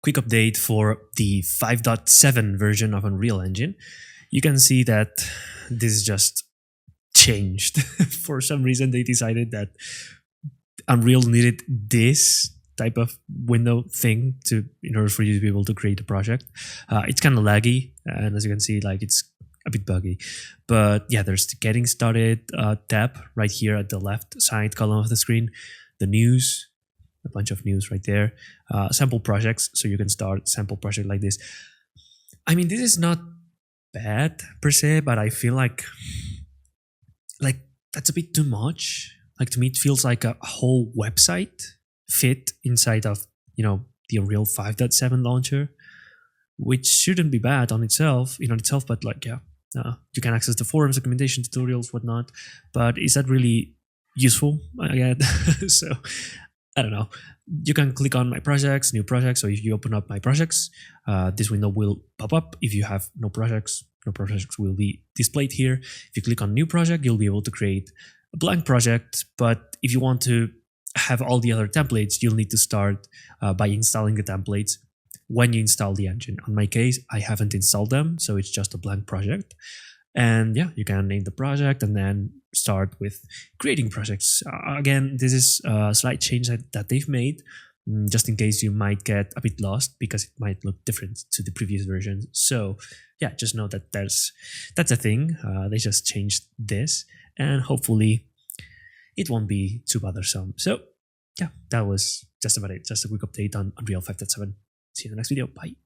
quick update for the 5.7 version of Unreal Engine. You can see that this just changed. For some reason, they decided that Unreal needed this type of window thing in order for you to be able to create a project. It's kind of laggy, and as you can see, like it's a bit buggy. But yeah, there's the getting started tab right here at the left side column of the screen. The news, a bunch of news right there. Sample projects, so you can start sample project like this. I mean, this is not bad per se, but I feel like that's a bit too much. Like, to me, it feels like a whole website fit inside of the Unreal 5.7 launcher, which shouldn't be bad on itself, but like, yeah, you can access the forums, documentation, tutorials, whatnot. But is that really useful? Again, so I don't know. You can click on my projects, new projects. So if you open up my projects, this window will pop up. If you have no projects will be displayed here. If you click on new project, you'll be able to create a blank project. But if you want to have all the other templates, you'll need to start by installing the templates when you install the engine. On my case, I haven't installed them, so it's just a blank project. And yeah, you can name the project and then start with creating projects. Again, this is a slight change that they've made, just in case you might get a bit lost because it might look different to the previous version. So yeah, just know that that's a thing. They just changed this, and hopefully it won't be too bothersome. So yeah, that was just about it. Just a quick update on Unreal 5.7. See you in the next video. Bye.